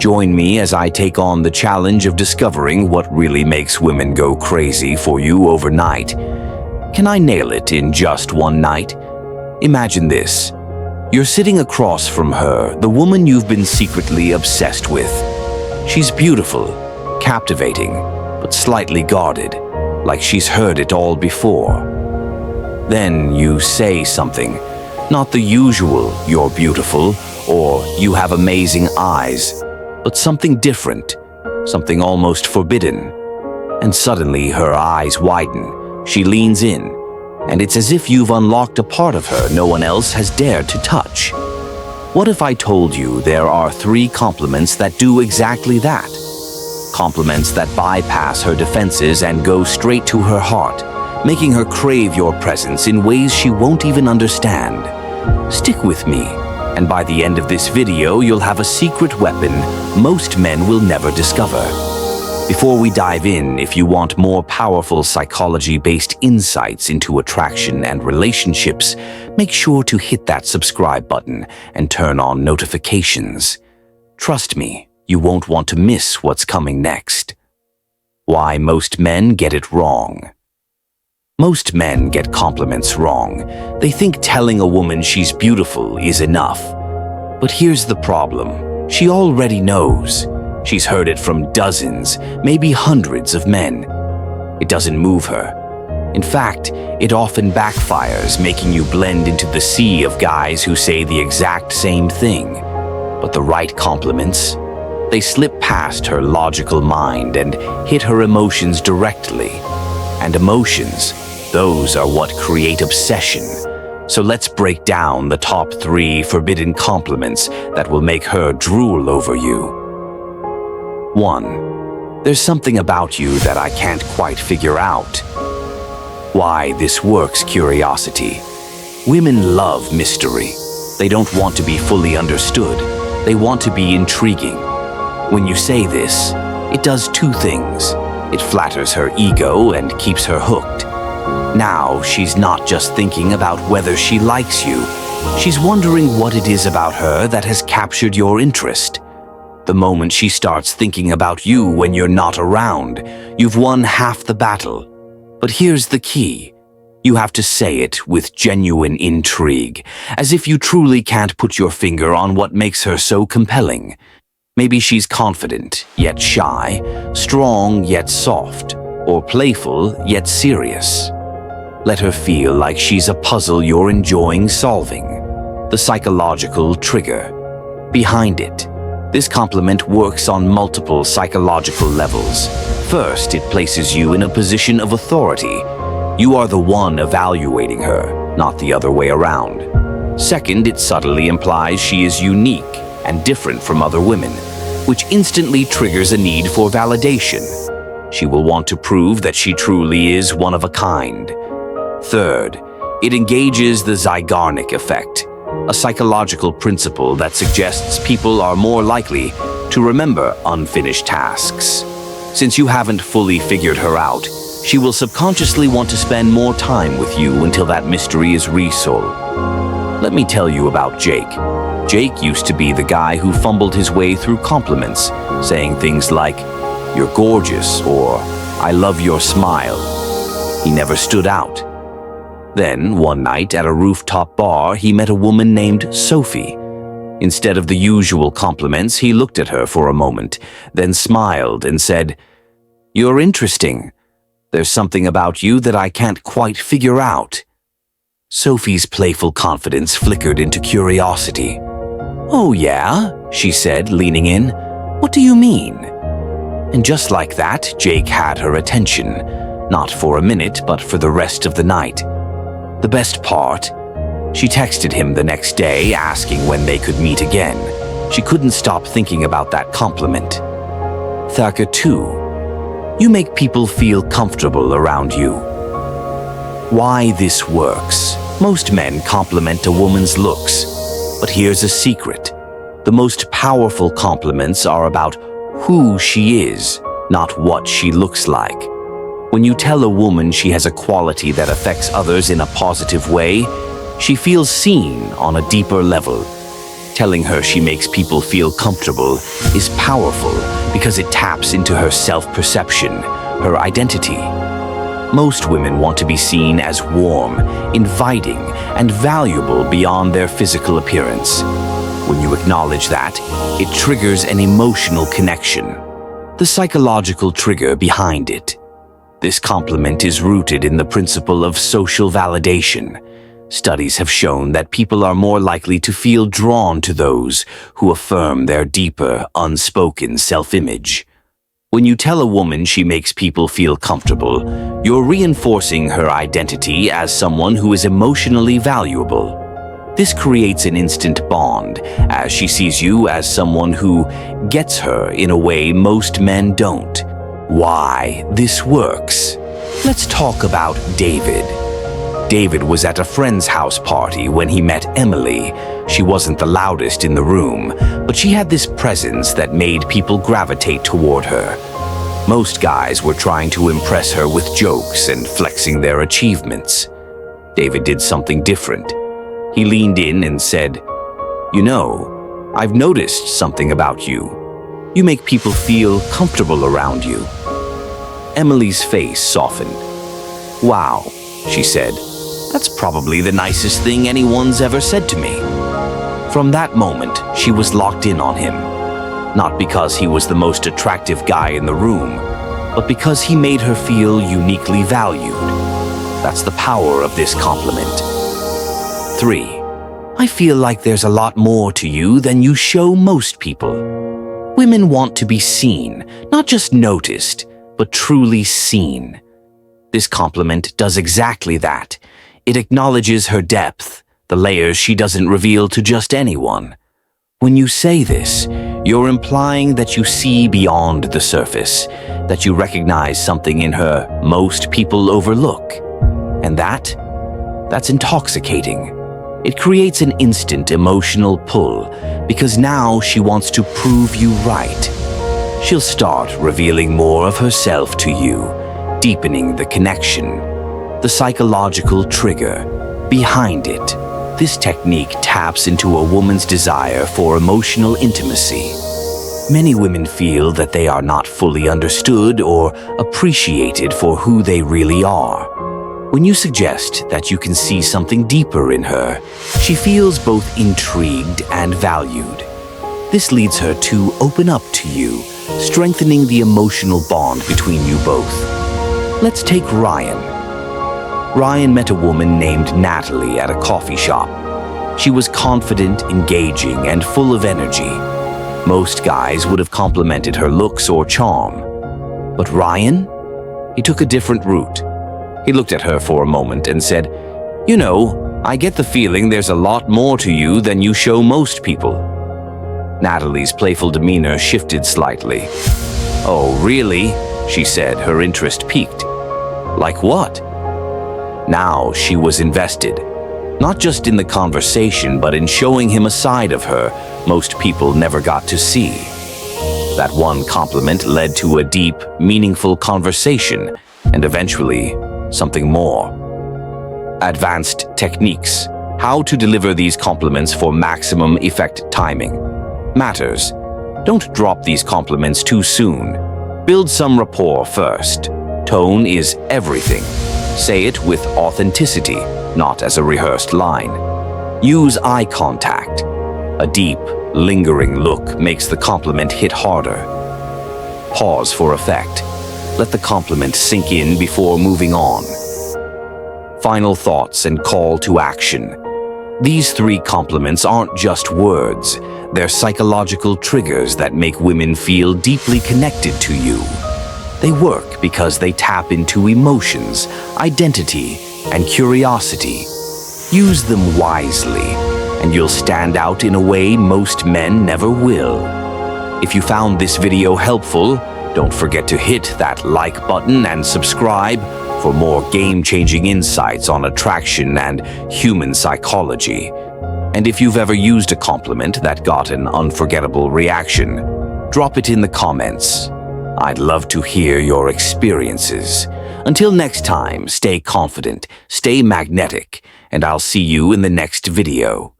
Join me as I take on the challenge of discovering what really makes women go crazy for you overnight. Can I nail it in just one night? Imagine this. You're sitting across from her, the woman you've been secretly obsessed with. She's beautiful, captivating, but slightly guarded, like she's heard it all before. Then you say something, not the usual "you're beautiful" or "you have amazing eyes," but something different, something almost forbidden. And suddenly her eyes widen, she leans in, and it's as if you've unlocked a part of her no one else has dared to touch. What if I told you there are 3 compliments that do exactly that? Compliments that bypass her defenses and go straight to her heart, making her crave your presence in ways she won't even understand. Stick with me, and by the end of this video, you'll have a secret weapon most men will never discover. Before we dive in, if you want more powerful psychology-based insights into attraction and relationships, make sure to hit that subscribe button and turn on notifications. Trust me, you won't want to miss what's coming next. Why most men get it wrong. Most men get compliments wrong. They think telling a woman she's beautiful is enough. But here's the problem. She already knows. She's heard it from dozens, maybe hundreds of men. It doesn't move her. In fact, it often backfires, making you blend into the sea of guys who say the exact same thing. But the right compliments? They slip past her logical mind and hit her emotions directly. And emotions, those are what create obsession. So let's break down the top 3 forbidden compliments that will make her drool over you. 1. There's something about you that I can't quite figure out. Why this works curiosity. Women love mystery. They don't want to be fully understood. They want to be intriguing. When you say this, it does 2 things. It flatters her ego and keeps her hooked. Now she's not just thinking about whether she likes you. She's wondering what it is about her that has captured your interest. The moment she starts thinking about you when you're not around, you've won half the battle. But here's the key. You have to say it with genuine intrigue, as if you truly can't put your finger on what makes her so compelling. Maybe she's confident, yet shy, strong, yet soft, or playful, yet serious. Let her feel like she's a puzzle you're enjoying solving. The psychological trigger. Behind it. This compliment works on multiple psychological levels. First, it places you in a position of authority. You are the one evaluating her, not the other way around. Second, it subtly implies she is unique and different from other women, which instantly triggers a need for validation. She will want to prove that she truly is one of a kind. Third, it engages the Zeigarnik effect, a psychological principle that suggests people are more likely to remember unfinished tasks. Since you haven't fully figured her out, she will subconsciously want to spend more time with you until that mystery is resolved. Let me tell you about Jake. Jake used to be the guy who fumbled his way through compliments, saying things like, "You're gorgeous," or "I love your smile." He never stood out. Then, one night at a rooftop bar, he met a woman named Sophie. Instead of the usual compliments, he looked at her for a moment, then smiled and said, "You're interesting. There's something about you that I can't quite figure out." Sophie's playful confidence flickered into curiosity. "Oh yeah?" she said, leaning in. "What do you mean?" And just like that, Jake had her attention. Not for a minute, but for the rest of the night. The best part? She texted him the next day asking when they could meet again. She couldn't stop thinking about that compliment. Thacker 2. You make people feel comfortable around you. Why this works. Most men compliment a woman's looks. But here's a secret. The most powerful compliments are about who she is, not what she looks like. When you tell a woman she has a quality that affects others in a positive way, she feels seen on a deeper level. Telling her she makes people feel comfortable is powerful because it taps into her self-perception, her identity. Most women want to be seen as warm, inviting, and valuable beyond their physical appearance. When you acknowledge that, it triggers an emotional connection, the psychological trigger behind it. This compliment is rooted in the principle of social validation. Studies have shown that people are more likely to feel drawn to those who affirm their deeper, unspoken self-image. When you tell a woman she makes people feel comfortable, you're reinforcing her identity as someone who is emotionally valuable. This creates an instant bond, as she sees you as someone who gets her in a way most men don't. Why this works? Let's talk about David. David was at a friend's house party when he met Emily. She wasn't the loudest in the room, but she had this presence that made people gravitate toward her. Most guys were trying to impress her with jokes and flexing their achievements. David did something different. He leaned in and said, "You know, I've noticed something about you. You make people feel comfortable around you." Emily's face softened. "Wow," she said. "That's probably the nicest thing anyone's ever said to me." From that moment, she was locked in on him. Not because he was the most attractive guy in the room, but because he made her feel uniquely valued. That's the power of this compliment. 3. I feel like there's a lot more to you than you show most people. Women want to be seen, not just noticed, but truly seen. This compliment does exactly that. It acknowledges her depth, the layers she doesn't reveal to just anyone. When you say this, you're implying that you see beyond the surface, that you recognize something in her most people overlook. And that's intoxicating. It creates an instant emotional pull, because now she wants to prove you right. She'll start revealing more of herself to you, deepening the connection, the psychological trigger behind it. This technique taps into a woman's desire for emotional intimacy. Many women feel that they are not fully understood or appreciated for who they really are. When you suggest that you can see something deeper in her, she feels both intrigued and valued. This leads her to open up to you, strengthening the emotional bond between you both. Let's take Ryan. Ryan met a woman named Natalie at a coffee shop. She was confident, engaging, and full of energy. Most guys would have complimented her looks or charm. But Ryan? He took a different route. He looked at her for a moment and said, "You know, I get the feeling there's a lot more to you than you show most people." Natalie's playful demeanor shifted slightly. "Oh, really?" she said, her interest piqued. "Like what?" Now she was invested, not just in the conversation, but in showing him a side of her most people never got to see. That one compliment led to a deep, meaningful conversation, and eventually, something more. Advanced techniques. How to deliver these compliments for maximum effect. Timing matters. Don't drop these compliments too soon. Build some rapport first. Tone is everything. Say it with authenticity, not as a rehearsed line. Use eye contact. A deep, lingering look makes the compliment hit harder. Pause for effect. Let the compliment sink in before moving on. Final thoughts and call to action. These 3 compliments aren't just words. They're psychological triggers that make women feel deeply connected to you. They work because they tap into emotions, identity, and curiosity. Use them wisely, and you'll stand out in a way most men never will. If you found this video helpful, don't forget to hit that like button and subscribe for more game-changing insights on attraction and human psychology. And if you've ever used a compliment that got an unforgettable reaction, drop it in the comments. I'd love to hear your experiences. Until next time, stay confident, stay magnetic, and I'll see you in the next video.